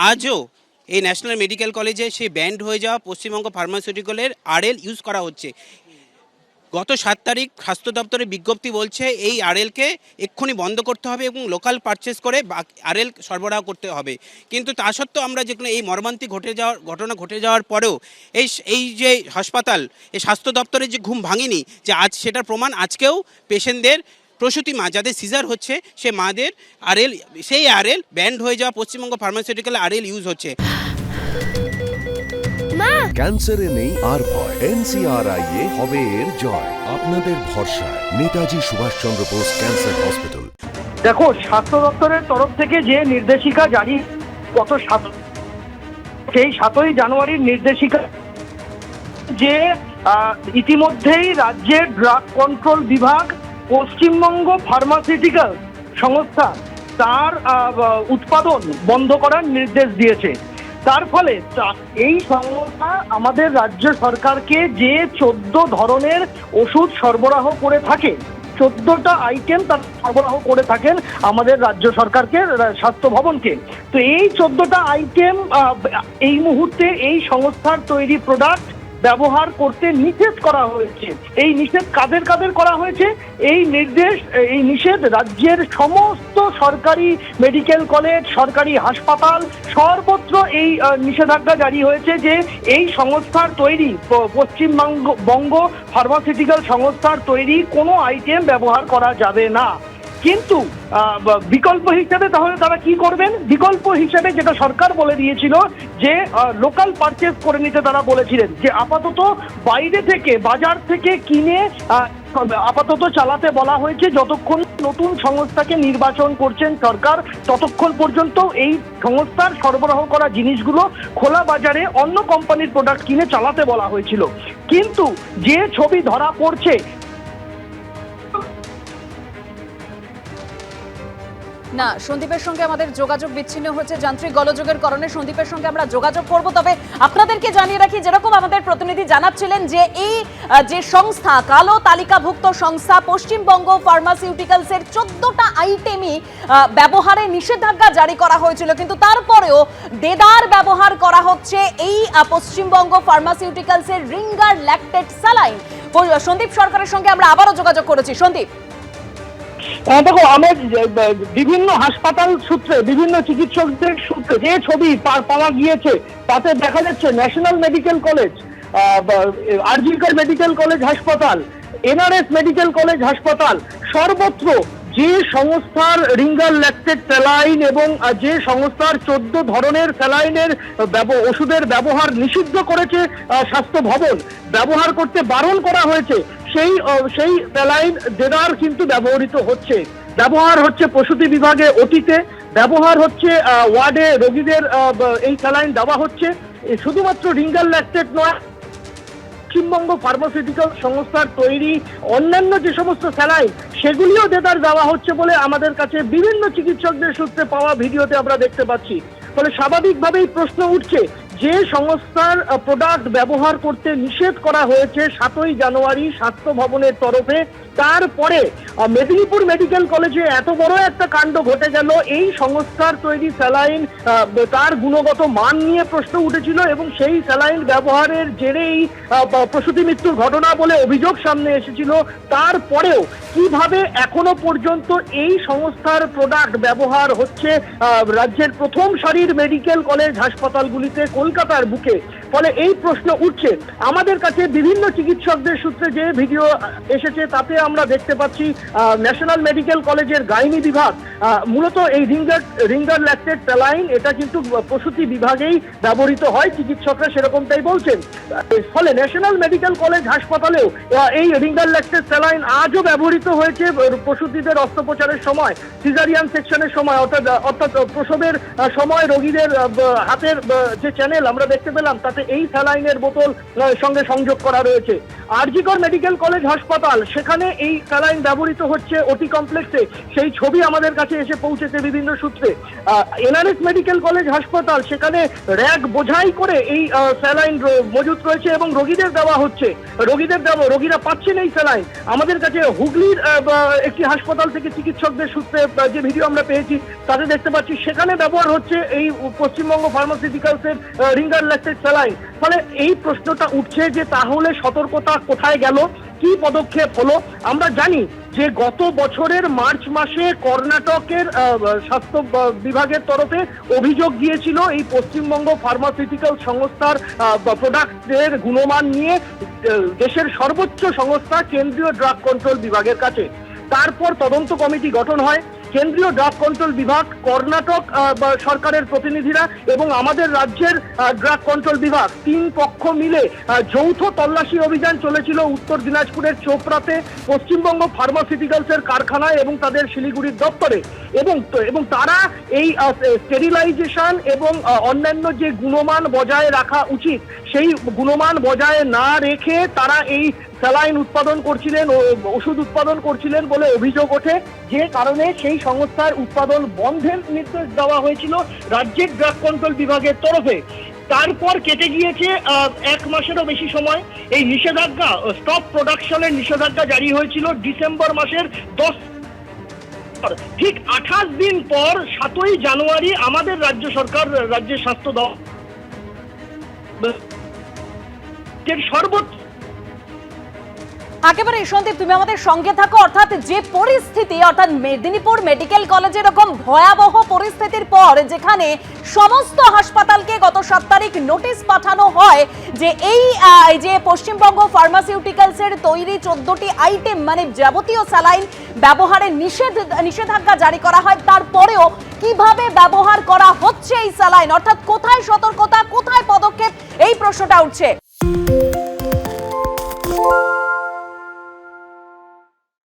আজও এই national medical কলেজে সেই ব্যান্ড হয়ে যাওয়া পশ্চিমবঙ্গ ফার্মাসিউটিক্যালের আরএল ইউজ করা হচ্ছে। গত 7 তারিখ স্বাস্থ্য দপ্তরের বিজ্ঞপ্তি বলছে এই আরএলকে এক্ষুনি বন্ধ করতে হবে এবং লোকাল পারচেস করে আরএল সরবরাহ করতে হবে। কিন্তু তা সত্ত্বেও আমরা যেখানে এই মর্মান্তিক ঘটনা ঘটে যাওয়ার পরেও এই যে হাসপাতাল, এই স্বাস্থ্য দপ্তরের যে ঘুম ভাঙেনি, যে আজ সেটার প্রমাণ আজকেও পেশেন্টদের প্রসূতি মা যাদের সিজার হচ্ছে সে মাদের সেই আরএল ব্যান্ড হয়ে যাওয়া পশ্চিমবঙ্গ ফার্মাসিউটিক্যাল আরএল ইউজ হচ্ছে। ক্যান্সারে নেই আর ভয়, NCRI হবে এর জয়। আপনাদের ভরসা নেতাজি সুভাষচন্দ্র বোস ক্যান্সার হসপিটাল। দেখো, স্বাস্থ্য দপ্তরের তরফ থেকে যে নির্দেশিকা জারি সেই 7ই জানুয়ারির নির্দেশিকা যে ইতিমধ্যেই রাজ্যের ড্রাগ কন্ট্রোল বিভাগ পশ্চিমবঙ্গ ফার্মাসিউটিক্যাল সংস্থা তার উৎপাদন বন্ধ করার নির্দেশ দিয়েছে। তার ফলে এই সংস্থা আমাদের রাজ্য সরকারকে যে 14 ধরনের ওষুধ সরবরাহ করে থাকে, 14টা আইটেম তার সরবরাহ করে থাকেন আমাদের রাজ্য সরকারকে, স্বাস্থ্য ভবনকে। তো এই 14টা আইটেম এই মুহূর্তে এই সংস্থার তৈরি প্রোডাক্ট ব্যবহার করতে নিষেধ করা হয়েছে। এই নিষেধ কাদের কাদের করা হয়েছে? এই নিষেধ রাজ্যের সমস্ত সরকারি মেডিকেল কলেজ, সরকারি হাসপাতাল সর্বত্র এই নিষেধাজ্ঞা জারি হয়েছে যে এই সংস্থার তৈরি, পশ্চিমবঙ্গ ফার্মাসিউটিক্যাল সংস্থার তৈরি কোনো আইটেম ব্যবহার করা যাবে না। কিন্তু বিকল্প হিসেবে তাহলে তারা কি করবেন? বিকল্প হিসেবে যেটা সরকার বলে দিয়েছিল যে লোকাল পারচেজ করে নিতে তারা বলেছিলেন, যে আপাতত বাইরে থেকে, বাজার থেকে কিনে আপাতত চালাতে বলা হয়েছে। যতক্ষণ নতুন সংস্থাকে নির্বাচন করছেন সরকার, ততক্ষণ পর্যন্ত এই সংস্থার সরবরাহ করা জিনিসগুলো খোলা বাজারে অন্য কোম্পানির প্রোডাক্ট কিনে চালাতে বলা হয়েছিল। কিন্তু যে ছবি ধরা পড়ছে, না, সন্দীপের সঙ্গে আমাদের যোগাযোগ বিচ্ছিন্ন হচ্ছে যান্ত্রিক গোলযোগের কারণে। সন্দীপের সঙ্গে আমরা যোগাযোগ করব, তবে আপনাদেরকে জানিয়ে রাখি, যেরকম আমাদের প্রতিনিধি জানাচ্ছিলেন যে এই যে সংস্থা, কালো তালিকাভুক্ত সংস্থা পশ্চিমবঙ্গ ফার্মাসিউটিক্যালসের 14টা আইটেমই ব্যবহারে নিষেধাজ্ঞা জারি করা হয়েছিল, কিন্তু তারপরেও দেদার ব্যবহার করা হচ্ছে এই পশ্চিমবঙ্গ ফার্মাসিউটিক্যালসের রিঙ্গার ল্যাকটেট স্যালাইন। সন্দীপ সরকারের সঙ্গে আমরা আবারও যোগাযোগ করেছি। সন্দীপ, দেখো, আমার বিভিন্ন হাসপাতাল সূত্রে, বিভিন্ন চিকিৎসকদের সূত্রে যে ছবি পাওয়া গিয়েছে তাতে দেখা যাচ্ছে national medical college, RG Kar medical college হাসপাতাল, NRS মেডিকেল কলেজ হাসপাতাল, সর্বত্র যে সংস্থার রিঙ্গার ল্যাকটেট স্যালাইন এবং যে সংস্থার 14 ধরনের স্যালাইনের ওষুধের ব্যবহার নিষিদ্ধ করেছে স্বাস্থ্য ভবন, ব্যবহার করতে বারণ করা হয়েছে, সেই স্যালাইন দেদার কিন্তু ব্যবহার হচ্ছে প্রসূতি বিভাগে, ওটিতে ব্যবহার হচ্ছে, ওয়ার্ডে রোগীদের এই স্যালাইন দেওয়া হচ্ছে। শুধুমাত্র রিঙ্গার ল্যাকটেট নয়, পশ্চিমবঙ্গ ফার্মাসিউটিক্যাল সংস্থার তৈরি অন্যান্য যে সমস্ত স্যালাইন সেগুলিও দেদার দেওয়া হচ্ছে বলে আমাদের কাছে বিভিন্ন চিকিৎসকদের সূত্রে পাওয়া ভিডিওতে আমরা দেখতে পাচ্ছি। ফলে স্বাভাবিকভাবেই প্রশ্ন উঠছে, যে সংস্থার প্রোডাক্ট ব্যবহার করতে নিষেধ করা হয়েছে 7ই জানুয়ারি স্বাস্থ্য ভবনের তরফে, তারপরে মেদিনীপুর মেডিকেল কলেজে এত বড় একটা কাণ্ড ঘটে গেল। এই সংস্থার তৈরি স্যালাইন, তার গুণগত মান নিয়ে প্রশ্ন উঠেছিল এবং সেই স্যালাইন ব্যবহারের জেরেই প্রসূতি মৃত্যুর ঘটনা বলে অভিযোগ সামনে এসেছিল। তারপরেও কিভাবে এখনো পর্যন্ত এই সংস্থার প্রোডাক্ট ব্যবহার হচ্ছে রাজ্যের প্রথম সারির মেডিকেল কলেজ হাসপাতালগুলিতে, কলকাতার বুকে? ফলে এই প্রশ্ন উঠছে আমাদের কাছে। বিভিন্ন চিকিৎসকদের সূত্রে যে ভিডিও এসেছে তাতে আমরা দেখতে পাচ্ছি ন্যাশনাল মেডিকেল কলেজের গাইনি বিভাগ, মূলত এই রিঙ্গার ল্যাকটেট স্যালাইন এটা কিন্তু প্রসূতি বিভাগেই ব্যবহৃত হয়, চিকিৎসকরা সেরকমটাই বলছেন। ফলে ন্যাশনাল মেডিকেল কলেজ হাসপাতালেও এই রিঙ্গার ল্যাকটেট স্যালাইন আজও ব্যবহৃত হয়েছে প্রসূতিদের অস্ত্রোপচারের সময়, সিজারিয়ান সেকশনের সময়, অর্থাৎ প্রসবের সময় রোগীদের হাতের যে চ্যানেল প্যানেল আমরা দেখতে পেলাম তাতে এই স্যালাইনের বোতল সঙ্গে সংযোগ করা রয়েছে। জি কর মেডিকেল কলেজ হাসপাতাল, সেখানে এই স্যালাইন ব্যবহৃত হচ্ছে ওটি কমপ্লেক্সে, সেই ছবি আমাদের কাছে এসে পৌঁছেছে বিভিন্ন সূত্রে। এনআরএস মেডিকেল কলেজ হাসপাতাল, সেখানে র্যাক বোঝাই করে এই স্যালাইন মজুত রয়েছে এবং রোগীদের দেওয়া হচ্ছে, রোগীরা পাচ্ছেন এই স্যালাইন। আমাদের কাছে হুগলির একটি হাসপাতাল থেকে চিকিৎসকদের সূত্রে যে ভিডিও আমরা পেয়েছি তাতে দেখতে পাচ্ছি সেখানে ব্যবহার হচ্ছে এই পশ্চিমবঙ্গ ফার্মাসিউটিক্যালসের রিঙ্গার ল্যাকটেড স্যালাইন। ফলে এই প্রশ্নটা উঠছে যে তাহলে সতর্কতা কোথায় গেল, কি পদক্ষেপ হলো? আমরা জানি যে গত বছরের মার্চ মাসে কর্ণাটকের স্বাস্থ্য বিভাগের তরফে অভিযোগ গিয়েছিল এই পশ্চিমবঙ্গ ফার্মাসিউটিক্যাল সংস্থার প্রোডাক্টের গুণমান নিয়ে দেশের সর্বোচ্চ সংস্থা কেন্দ্রীয় ড্রাগ কন্ট্রোল বিভাগের কাছে। তারপর তদন্ত কমিটি গঠন হয়, কেন্দ্রীয় ড্রাগ কন্ট্রোল বিভাগ, কর্ণাটক সরকারের প্রতিনিধিরা এবং আমাদের রাজ্যের ড্রাগ কন্ট্রোল বিভাগ, তিন পক্ষ মিলে যৌথ তল্লাশি অভিযান চলেছিল উত্তর দিনাজপুরের চোপড়াতে পশ্চিমবঙ্গ ফার্মাসিউটিক্যালসের কারখানায় এবং তাদের শিলিগুড়ির দপ্তরে, এবং তারা এই স্টেরিলাইজেশন এবং অন্যান্য যে গুণমান বজায় রাখা উচিত সেই গুণমান বজায় না রেখে তারা এই স্যালাইন উৎপাদন করছিলেন, ওষুধ উৎপাদন করছিলেন বলে অভিযোগ ওঠে, যে কারণে সেই সংস্থার উৎপাদন বন্ধের নির্দেশ দেওয়া হয়েছিল রাজ্যের ড্রাগ কন্ট্রোল বিভাগের তরফে। তারপর কেটে গিয়েছে 1 মাসেরও বেশি সময়। এই নিষেধাজ্ঞা, স্টপ প্রোডাকশনের নিষেধাজ্ঞা জারি হয়েছিল ডিসেম্বর মাসের 10, ঠিক 28 দিন পর 7ই জানুয়ারি আমাদের রাজ্য সরকার, রাজ্যের স্বাস্থ্য দপ্তরের সর্বোচ্চ একেবারে সন্দীপ, তুমি আমাদের সঙ্গে থাকো। অর্থাৎ যে পরিস্থিতি, অর্থাৎ মেদিনীপুর মেডিকেল কলেজের এরকম ভয়াবহ পরিস্থিতির পর যেখানে সমস্ত হাসপাতালকে গত 7 তারিখ নোটিশ পাঠানো হয় যে এই যে পশ্চিমবঙ্গ ফার্মাসিউটিক্যালসের তৈরি 14টি আইটেম মানে যাবতীয় স্যালাইন ব্যবহারের নিষেধাজ্ঞা জারি করা হয়, তারপরেও কিভাবে ব্যবহার করা হচ্ছে এই স্যালাইন, অর্থাৎ কোথায় সতর্কতা, কোথায় পদক্ষেপ, এই প্রশ্নটা উঠছে।